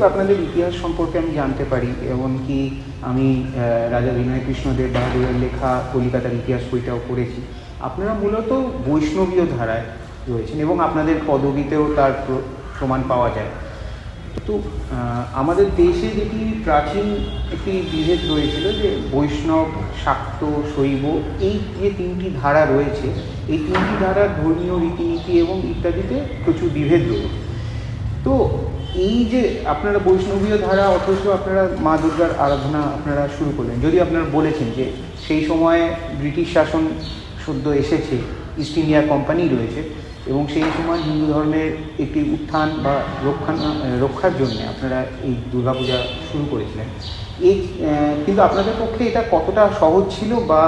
আপনাদের ইতিহাস সম্পর্কে আমি জানতে পারি, এমনকি আমি রাজা বিনয় কৃষ্ণদেব বাহাদুরের লেখা কলিকাতার ইতিহাস বইটাও পড়েছি। আপনারা মূলত বৈষ্ণবীয় ধারায় রয়েছেন এবং আপনাদের পদবীতেও তার প্রমাণ পাওয়া যায়। তো আমাদের দেশে যেটি প্রাচীন একটি বিভেদ রয়েছিল যে বৈষ্ণব, শাক্ত, শৈব, এই যে তিনটি ধারা রয়েছে, এই তিনটি ধারার ধর্মীয় রীতিনীতি এবং ইত্যাদিতে প্রচুর বিভেদ রয়েছে। তো এই যে আপনারা বৈষ্ণবীয় ধারা, অথচ আপনারা মা দুর্গার আরাধনা আপনারা শুরু করলেন, যদি আপনারা বলেছেন যে সেই সময়ে ব্রিটিশ শাসন সদ্য এসেছে, ইস্ট ইন্ডিয়া কোম্পানি রয়েছে এবং সেই সময় হিন্দু ধর্মের একটি উত্থান বা রক্ষার জন্য আপনারা এই দুর্গাপূজা শুরু করেছিলেন। এই কিন্তু আপনাদের পক্ষে এটা কতটা সহজ ছিল বা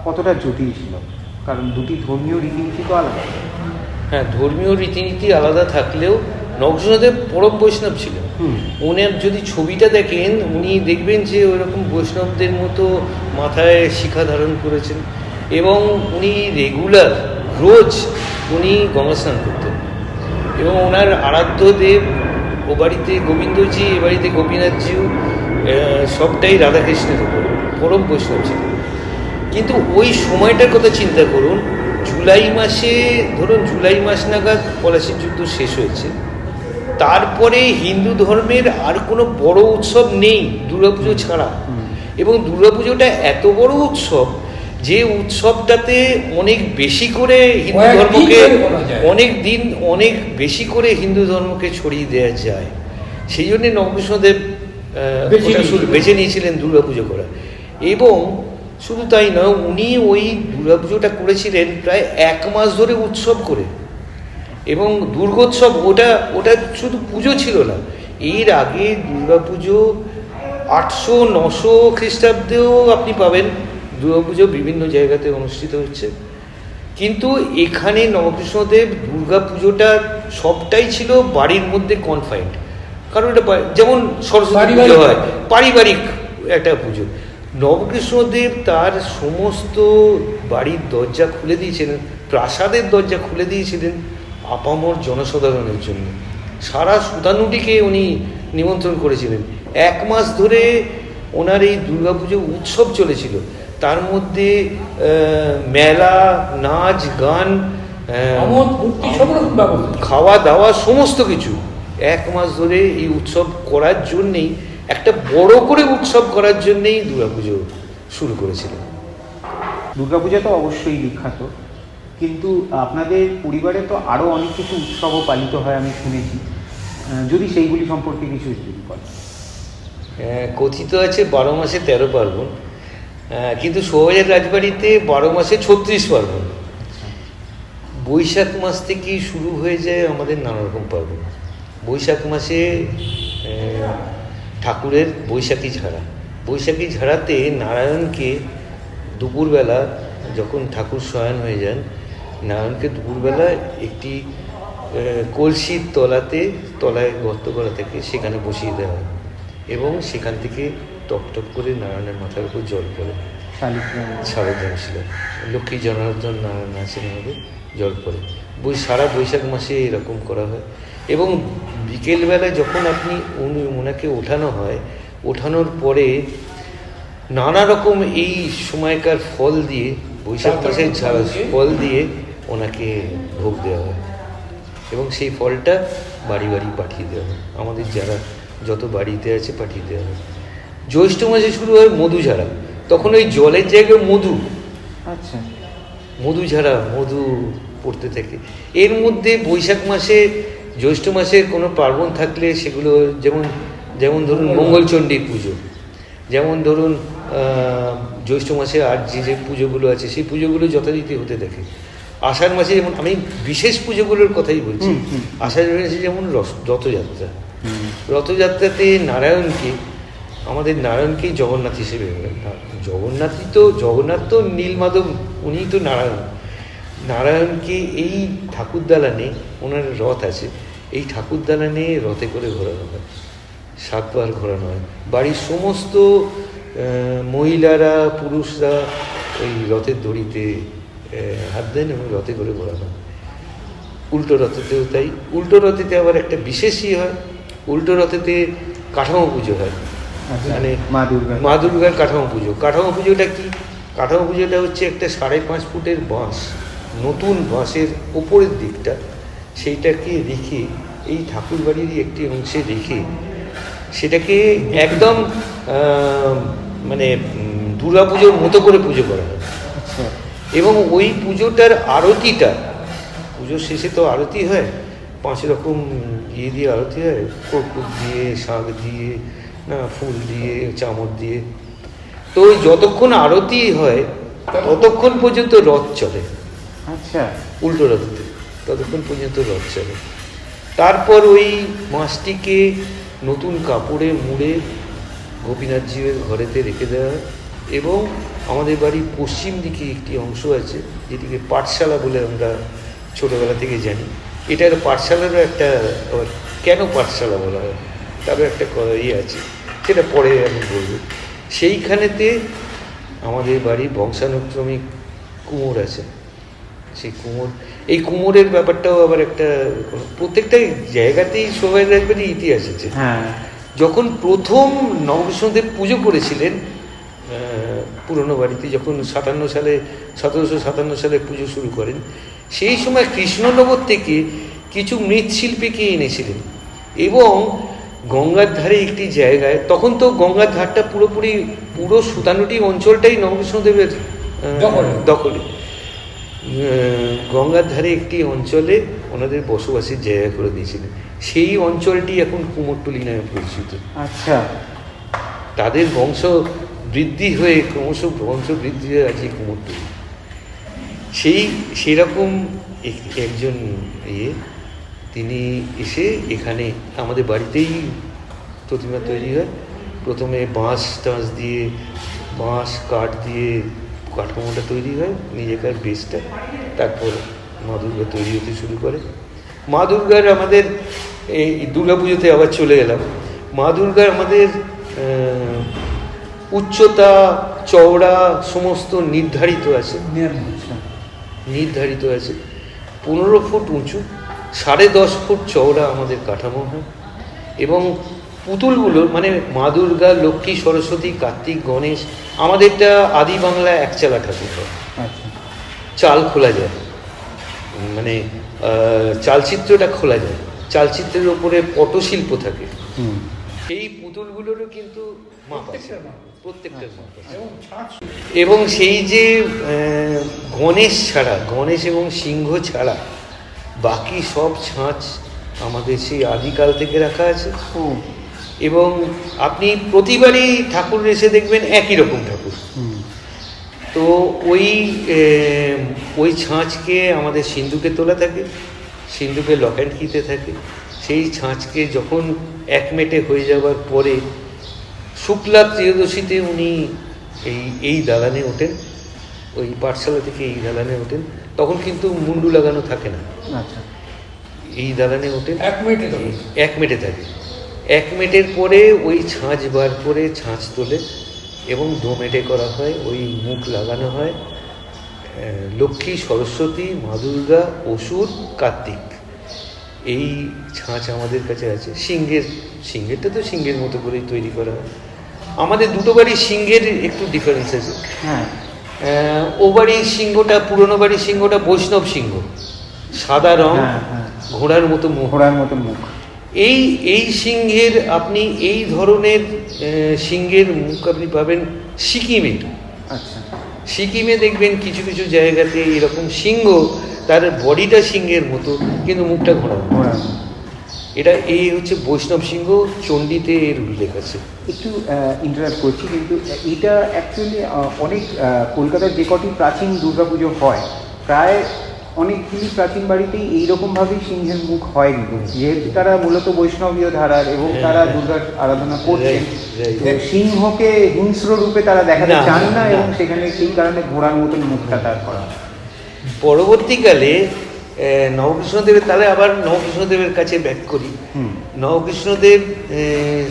কতটা জটিল ছিল? কারণ দুটি ধর্মীয় রীতিনীতি তো আলাদা। হ্যাঁ, ধর্মীয় রীতিনীতি আলাদা থাকলেও নগেন্দ্রনাথ পরম বৈষ্ণব ছিলেন। উনার যদি ছবিটা দেখেন, উনি দেখবেন যে ওইরকম বৈষ্ণবদের মতো মাথায় শিখা ধারণ করেছেন এবং উনি রেগুলার রোজ উনি গঙ্গা স্নান করতেন এবং ওনার আরাধ্য দেব ও বাড়িতে গোবিন্দজি, এ বাড়িতে গোপীনাথজিও, সবটাই রাধাকৃষ্ণের উপর পরম বৈষ্ণব ছিলেন। কিন্তু ওই সময়টার কথা চিন্তা করুন, জুলাই মাসে, ধরুন জুলাই মাস নাগাদ পলাশির যুদ্ধ শেষ হয়েছে, তারপরে হিন্দু ধর্মের আর কোনো বড় উৎসব নেই দুর্গাপুজো ছাড়া। এবং দুর্গাপুজোটা এত বড় উৎসব যে উৎসবটাতে অনেক বেশি করে হিন্দু ধর্মকে অনেক বেশি করে হিন্দু ধর্মকে ছড়িয়ে দেওয়া যায়। সেই জন্যে নবকৃষ্ণদেব বেছে নিয়েছিলেন দুর্গাপুজো করা। এবং শুধু তাই নয়, উনি ওই দুর্গাপুজোটা করেছিলেন প্রায় 1 মাস ধরে উৎসব করে। এবং দুর্গোৎসব ওটা শুধু পুজো ছিল না, এর আগে দুর্গাপুজো 800-900 খ্রিস্টাব্দেও আপনি পাবেন দুর্গাপুজো বিভিন্ন জায়গাতে অনুষ্ঠিত হচ্ছে। কিন্তু এখানে নবকৃষ্ণদেব দুর্গাপুজোটা সবটাই ছিল বাড়ির মধ্যে কনফাইন্ড। কারণ এটা যেমন সরস্বতী পুজো হয়, পারিবারিক একটা পুজো। নবকৃষ্ণদেব তার সমস্ত বাড়ির দরজা খুলে দিয়েছিলেন, প্রাসাদের দরজা খুলে দিয়েছিলেন আপামর জনসাধারণের জন্য। সারা সুতানুটিকে উনি নিমন্ত্রণ করেছিলেন। 1 মাস ধরে ওনার এই দুর্গাপুজো উৎসব চলেছিল, তার মধ্যে মেলা, নাচ, গান, খাওয়া দাওয়া, সমস্ত কিছু 1 মাস ধরে এই উৎসব করার জন্যেই, একটা বড় করে উৎসব করার জন্যেই দুর্গাপুজো শুরু করেছিলেন। দুর্গাপূজা তো অবশ্যই বিখ্যাত, কিন্তু আপনাদের পরিবারে তো আরও অনেক কিছু উৎসবও পালিত হয় আমি শুনেছি, যদি সেইগুলি সম্পর্কে কিছু যদি বলেন। কথিত আছে 12 মাসে 13 পার্বণ, কিন্তু শোভাবাজার রাজবাড়িতে 12 মাসে 36 পার্বণ। বৈশাখ মাস থেকেই শুরু হয়ে যায় আমাদের নানা রকম পার্বণ। বৈশাখ মাসে ঠাকুরের বৈশাখী ঝাড়া। বৈশাখী ঝাড়াতে নারায়ণকে দুপুরবেলা, যখন ঠাকুর শয়ন হয়ে যান, নারায়ণকে দুপুরবেলা একটি কলসির তলায় গর্ত করা থাকে, সেখানে বসিয়ে দেওয়া হয় এবং সেখান থেকে টপ টপ করে নারায়ণের মাথার উপর জল পড়ে। শারদাম ছিল লক্ষ্মী জনার্দন নারায়ণ আছেন আমাদের, জল পড়ে। সারা বৈশাখ মাসে এরকম করা হয়। এবং বিকেলবেলায় যখন আপনি ওনাকে ওঠানো হয়, ওঠানোর পরে নানা রকম এই সময়কার ফল দিয়ে, বৈশাখ মাসের ফল দিয়ে ওনাকে ভোগ দেওয়া হয় এবং সেই ফলটা বাড়ি বাড়ি পাঠিয়ে দেওয়া হয়, আমাদের যারা যত বাড়িতে আছে পাঠিয়ে দেওয়া হয়। জ্যৈষ্ঠ মাসে শুরু হয় মধু ঝাড়া, তখন ওই জলের জায়গায় মধু, আচ্ছা, মধু ঝাড়া, মধু পড়তে থাকে। এর মধ্যে বৈশাখ মাসে, জ্যৈষ্ঠ মাসের কোনো পার্বণ থাকলে সেগুলো যেমন ধরুন মঙ্গলচণ্ডীর পুজো, যেমন ধরুন জ্যৈষ্ঠ মাসে আর যে পুজোগুলো আছে সেই পুজোগুলো যথারীতি হতে থাকে। আষাঢ় মাসে যেমন, আমি বিশেষ পুজোগুলোর কথাই বলছি, আষাঢ় মাসে যেমন রথযাত্রা। রথযাত্রাতে আমাদের নারায়ণকেই জগন্নাথ হিসেবে, জগন্নাথ তো নীলমাধব, উনিই তো নারায়ণকে এই ঠাকুর দালানে, ওনার রথ আছে, এই ঠাকুর দালানে রথে করে ঘোরানো হয়, 7 বার ঘোরানো হয়। বাড়ির সমস্ত মহিলারা, পুরুষরা ওই রথের দড়িতে হাত দেন এবং রথে করে ঘোরানো হয়। উল্টো রথেতেও তাই। উল্টো রথেতে আবার একটা বিশেষই হয়, উল্টো রথেতে কাঠামো পুজো হয়, মানে মা দুর্গার কাঠামো পুজো। কাঠামো পুজোটা কি? কাঠামো পুজোটা হচ্ছে একটা 5.5 ফুটের বাঁশ, নতুন বাঁশের ওপরের দিকটা সেইটাকে রেখে এই ঠাকুর বাড়িরই একটি অংশে রেখে সেটাকে একদম মানে দুর্গা পুজোর মতো করে পুজো করা হয়। এবং ওই পুজোটার আরতিটা, পুজোর শেষে তো আরতি হয়, 5 রকম ইয়ে দিয়ে আরতি হয়, কর্পূর দিয়ে, শাঁখ দিয়ে, না ফুল দিয়ে, চামড় দিয়ে। তো ওই যতক্ষণ আরতি হয় ততক্ষণ পর্যন্ত রথ চলে। আচ্ছা, উল্টো রথতে ততক্ষণ পর্যন্ত রথ চলে। তারপর ওই মাছটিকে নতুন কাপড়ে মুড়ে গোপীনাথজির ঘরেতে রেখে দেওয়া হয়। এবং আমাদের বাড়ির পশ্চিম দিকে একটি অংশ আছে যেটিকে পাঠশালা বলে আমরা ছোটোবেলা থেকে জানি। এটার পাঠশালারও একটা, কেন পাঠশালা বলা হয় তারও একটা ইয়ে আছে, সেটা পরে আমি বলব। সেইখানেতে আমাদের বাড়ির বংশানুক্রমিক কুমোর আছে। সেই কুমোর, এই কুমোরের ব্যাপারটাও আবার একটা, প্রত্যেকটা জায়গাতেই সবাই রাজবাড়ির ইতিহাস আছে। হ্যাঁ, যখন প্রথম নবকৃষ্ণদেব পুজো করেছিলেন পুরনো বাড়িতে, যখন 1757 সালে পুজো শুরু করেন, সেই সময় কৃষ্ণনগর থেকে কিছু মৃৎশিল্পীকে এনেছিলেন এবং গঙ্গার ধারে একটি জায়গায়, তখন তো গঙ্গার ধারটা পুরো সুতানুটি অঞ্চলটাই নবকৃষ্ণদেবের দখলে, গঙ্গার ধারে একটি অঞ্চলে ওনাদের বসবাসের জায়গা করে দিয়েছিলেন। সেই অঞ্চলটি এখন কুমোরটুলি নামে পরিচিত। আচ্ছা, তাদের বংশ বৃদ্ধি হয়ে ক্রমশ বংশ বৃদ্ধি হয়ে আছে কুমোরটুলি। সেরকম একজন তিনি এসে এখানে আমাদের বাড়িতেই প্রতিমা তৈরি হয়। প্রথমে বাঁশ দিয়ে, বাঁশ কাঠ দিয়ে কাঠামোটা তৈরি হয়, নিজেকার বেসটা। তারপর মা দুর্গা তৈরি হতে শুরু করে। মা দুর্গার আমাদের এই দুর্গা পুজোতে আবার চলে এলাম। মা দুর্গার আমাদের উচ্চতা, চওড়া সমস্ত নির্ধারিত আছে। 15 ফুট উঁচু, 10.5 ফুট চওড়া আমাদের কাঠামো হয়। এবং পুতুলগুলো মানে মা দুর্গা, লক্ষ্মী, সরস্বতী, কার্তিক, গণেশ, আমাদেরটা আদি বাংলা একচালা ঠাকুর হয়। চাল খোলা যায়, মানে চালচিত্রটা খোলা যায়, চালচিত্রের ওপরে পটশিল্প থাকে। সেই পুতুলগুলোরও কিন্তু মাপ আছে, প্রত্যেকটার মাপ আছে। এবং সেই যে গণেশ এবং সিংহ ছাড়া বাকি সব ছাঁচ আমাদের সেই আদিকাল থেকে রাখা আছে। এবং আপনি প্রতিবারই ঠাকুর এসে দেখবেন একই রকম ঠাকুর। তো ওই ছাঁচকে আমাদের সিন্ধুকে তোলা থাকে, সিন্ধুকে লক অ্যান্ড কিতে থাকে। সেই ছাঁচকে যখন 1 মেটে হয়ে যাওয়ার পরে শুক্লা ত্রয়োদশীতে উনি এই দালানে ওঠেন, ওই পাঠশালা থেকে এই দালানে ওঠেন। তখন কিন্তু মুন্ডু লাগানো থাকে না, এই দালানে ওঠেন। 1 মেটে থাকে। 1 মেটের পরে ওই ছাঁচ বার করে ছাঁচ তোলে এবং 2 মেটে করা হয়। ওই মুখ লাগানো হয় লক্ষ্মী, সরস্বতী, মা দুর্গা, অসুর, কার্তিক। এই ছাঁচ আমাদের কাছে আছে। সিংহেরটা তো সিংহের মতো করেই তৈরি করা হয়। আমাদের দুটো বাড়ির সিংহের একটু ডিফারেন্স আছে। ও বাড়ির সিংহটা, পুরনো বাড়ির সিংহটা বৈষ্ণব সিংহ, সাদা রং, ঘোড়ার মতো মুখ। এই সিংহের, আপনি এই ধরনের সিংহের মুখ আপনি পাবেন সিকিমে। সিকিমে দেখবেন কিছু কিছু জায়গাতে এরকম সিংহ, তার বডিটা সিংহের মতো কিন্তু মুখটা ঘোড়ার। এটা হচ্ছে বৈষ্ণব সিংহ। চণ্ডীতে এর উল্লেখ আছে। একটু ইন্টারাপ্ট করছি, কিন্তু এটা অ্যাকচুয়ালি অনেক কলকাতার যে কটি প্রাচীন দুর্গাপুজো হয়, প্রায় অনেকগুলি প্রাচীন বাড়িতেই এইরকমভাবেই সিংহের মুখ হয়। কিন্তু যেহেতু তারা মূলত বৈষ্ণবীয় ধারার এবং তারা দুর্গার আরাধনা করছেন, সিংহকে হিংস্র রূপে তারা দেখাতে চান না, এবং সেখানে সেই কারণে ঘোড়ার মতন মুখটা তার করা। পরবর্তীকালে নবকৃষ্ণদেবের, তাহলে আবার নবকৃষ্ণদেবের কাছে ব্যাক করি। নবকৃষ্ণদেব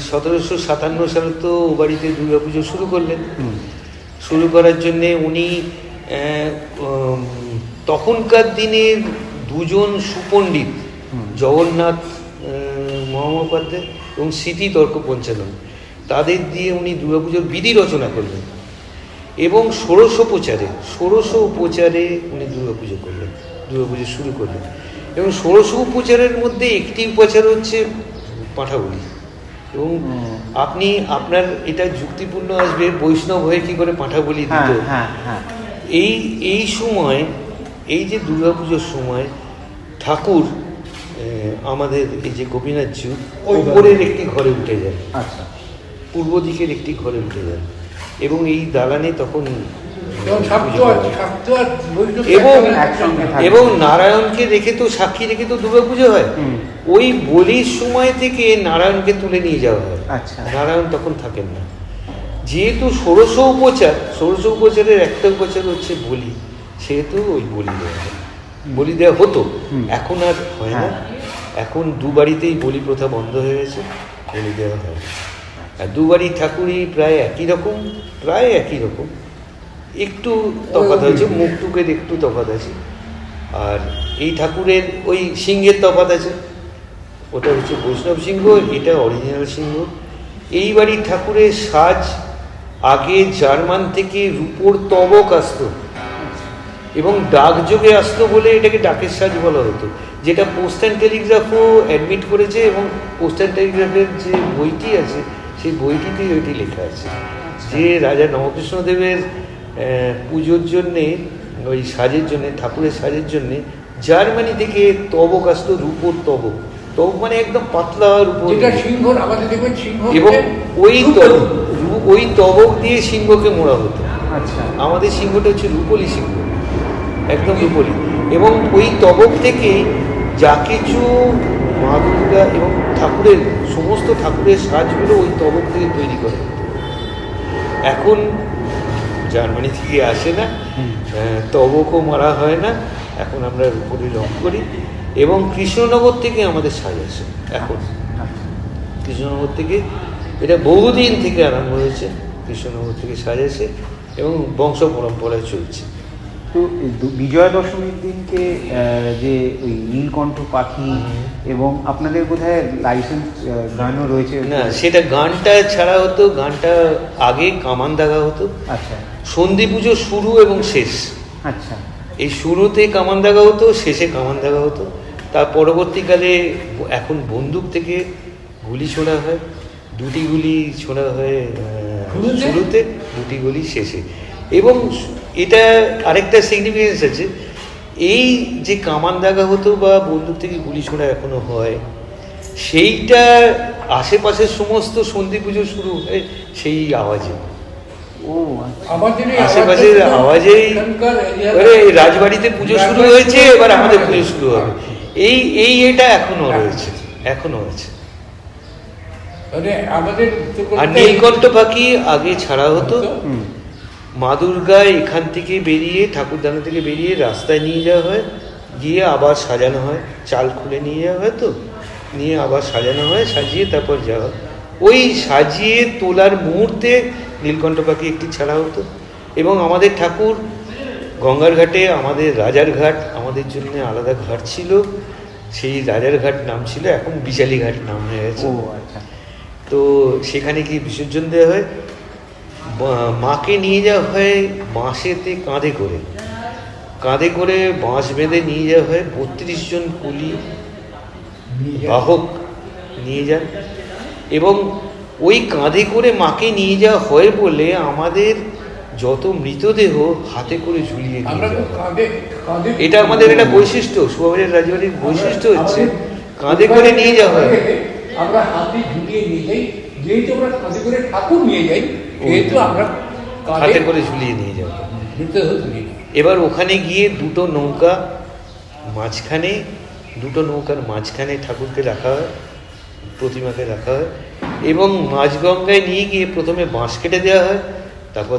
1757 সালে তো ও বাড়িতে দুর্গাপুজো শুরু করলেন। শুরু করার জন্যে উনি তখনকার দিনের 2 জন সুপণ্ডিত, জগন্নাথ মহামহোপাধ্যায় এবং স্মৃতি তর্ক পঞ্চানন, তাদের দিয়ে উনি দুর্গাপুজোর বিধি রচনা করলেন এবং ষোড়শ উপচারে উনি দুর্গাপুজো করলেন, দুর্গাপুজো শুরু করলেন। এবং ষোড়শ উপচারের মধ্যে একটি উপাচার হচ্ছে পাঁঠা বলি। এবং আপনি আপনার এটা যুক্তিপূর্ণ আসবে, বৈষ্ণব হয়ে কি করে পাঁঠা বলি দিত। এই সময়, এই যে দুর্গাপুজোর সময় ঠাকুর আমাদের এই যে গোপীনাথ জিউ উপরের একটি ঘরে উঠে যায়, আচ্ছা, পূর্ব দিকের একটি ঘরে উঠে যায় এবং এই দালানে তখন এবং নারায়ণকে রেখে তো, সাক্ষী রেখে তো দুর্গাপুজো হয়। ওই বলির সময় থেকে নারায়ণকে তুলে নিয়ে যাওয়া হয়। আচ্ছা, নারায়ণ তখন থাকেন না, যেহেতু ষোড়শ উপচারের একটা উপচার হচ্ছে বলি, সেহেতু ওই বলি দেওয়া হতো। এখন আর হয় না, এখন দুবাড়িতেই বলি প্রথা বন্ধ হয়ে গেছে, বলি দেওয়া হয়। আর দুবাড়ির ঠাকুরই প্রায় একই রকম, একটু তফাৎ হয়েছে, মুখটুকের একটু তফাৎ আছে। আর এই ঠাকুরের ওই সিংহের তফাৎ আছে, ওটা হচ্ছে বৈষ্ণব সিংহ, এটা অরিজিনাল সিংহ। এই বাড়ির ঠাকুরের সাজ আগে জার্মান থেকে রূপোর তবক আসতো এবং ডাকযোগে আসতো বলে এটাকে ডাকের সাজ বলা হতো, যেটা পোস্ট অ্যান্ড টেলিগ্রাফও অ্যাডমিট করেছে। এবং পোস্ট অ্যান্ড টেলিগ্রাফের যে বইটি আছে, সেই বইটিতেই ওইটি লেখা আছে যে রাজা নবকৃষ্ণদেবের পুজোর জন্যে, ওই সাজের জন্যে, ঠাকুরের সাজের জন্যে জার্মানি থেকে তবক আসতো, রূপোর তবক মানে একদম পাতলা রূপোর, এবং ওই তবক দিয়ে সিংহকে মোড়া হতো। আচ্ছা, আমাদের সিংহটা হচ্ছে রূপলি সিংহ, একদম রূপলি। এবং ওই তবক থেকে যা কিছু মা দুর্গা এবং ঠাকুরের সমস্ত ঠাকুরের সাজগুলো ওই তবক থেকে তৈরি করা হতো। এখন জার্মানি থেকে আসে না, তবকও মারা হয় না, এখন আমরা রূপলি রং করি। এবং কৃষ্ণনগর থেকে আমাদের সাজ আসে এখন, কৃষ্ণনগর থেকে, এটা বহুদিন থেকে আরম্ভ হয়েছে, কৃষ্ণনগর থেকে সাজ আসে এবং বংশ পরম্পরায় চলছে। তো বিজয়া দশমীর দিনকে যে ওই নীলকণ্ঠ পাখি এবং আপনাদের বোধহয় লাইসেন্স গানও রয়েছে। না, সেটা গানটা ছাড়া হতো, গানটা আগে কামান দাগা হতো। আচ্ছা, সন্ধি পুজো শুরু এবং শেষ, আচ্ছা, এই শুরুতে কামান দাগা হতো, শেষে কামান দাগা হতো। তার পরবর্তীকালে এখন বন্দুক থেকে গুলি ছোড়া হয়, দুটি গুলি ছোড়া হয় শুরুতে, দুটি গুলি শেষে। এবং এটা আরেকটা সিগনিফিকেন্স আছে, এই যে কামান দাগা হতো বা বন্দুক থেকে গুলি ছোড়া এখনো হয়, সেইটা আশেপাশের সমস্ত সন্ধি পুজো শুরু হয় সেই আওয়াজে, আশেপাশের আওয়াজেই। রাজবাড়িতে পুজো শুরু হয়েছে, এবার আমাদের পুজো শুরু হবে, এটা এখনো রয়েছে, এখনো আছে। আর নীলকণ্ঠ পাখি আগে ছাড়া হতো, মা দুর্গা এখান থেকে বেরিয়ে, ঠাকুরদানা থেকে বেরিয়ে রাস্তায় নিয়ে যাওয়া হয়, গিয়ে আবার সাজানো হয়, চাল খুলে নিয়ে যাওয়া হয়, তো নিয়ে আবার সাজানো হয়, সাজিয়ে তারপর যাওয়া হয়। ওই সাজিয়ে তোলার মুহূর্তে নীলকণ্ঠ পাখি একটি ছাড়া হতো। এবং আমাদের ঠাকুর গঙ্গার ঘাটে, আমাদের রাজার ঘাট, আমাদের জন্য আলাদা ঘাট ছিল, সেই রাজার ঘাট নাম ছিল, এখন বিচালি ঘাট নাম হয়ে গেছে। তো সেখানে কি বিসর্জন দেওয়া হয়, মাকে নিয়ে যাওয়া হয় বাঁশেতে, কাঁধে করে বাঁশ বেঁধে নিয়ে যাওয়া হয়। 32 জন কুলি বাহক নিয়ে যান এবং ওই কাঁধে করে মাকে নিয়ে যাওয়া হয় বলে আমাদের যত মৃতদেহ হাতে করে ঝুলিয়ে নিয়ে যাওয়া হয়। এটা আমাদের একটা বৈশিষ্ট্য, সুবাবাজার রাজবাড়ির বৈশিষ্ট্য হচ্ছে কাঁধে করে নিয়ে যাওয়া হয়। আমরা হাতে ঝুলিয়ে নিয়ে যাই, যেহেতু আমরা কাঁধে করে ঠাকুর নিয়ে যাই, সেহেতু আমরা হাতে করে ঝুলিয়ে নিয়ে যাওয়া। এবার ওখানে গিয়ে দুটো নৌকার মাঝখানে ঠাকুরকে রাখা হয়, প্রতিমাকে রাখা হয় এবং মাঝগঙ্গায় নিয়ে গিয়ে প্রথমে বাঁশ কেটে দেওয়া হয়, তারপর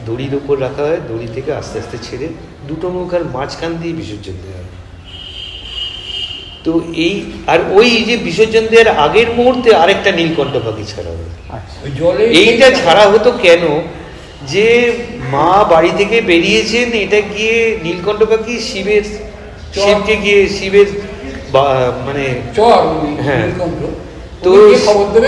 দড়ির ওপর রাখা হয়, দড়ি থেকে আস্তে আস্তে ছেড়ে দুটো নৌকার মাঝখান দিয়ে বিসর্জন দেওয়া হয়। তো ওই যে বিসর্জন দেওয়ার আগের মুহূর্তে আরেকটা নীলকণ্ঠ পাখি ছাড়া হয়। এইটা ছাড়া হতো কেন, যে মা বাড়ি থেকে বেরিয়েছেন, এটা গিয়ে নীলকণ্ঠ পাখি শিবকে গিয়ে শিবের মানে, হ্যাঁ, তো তো খবর দেবে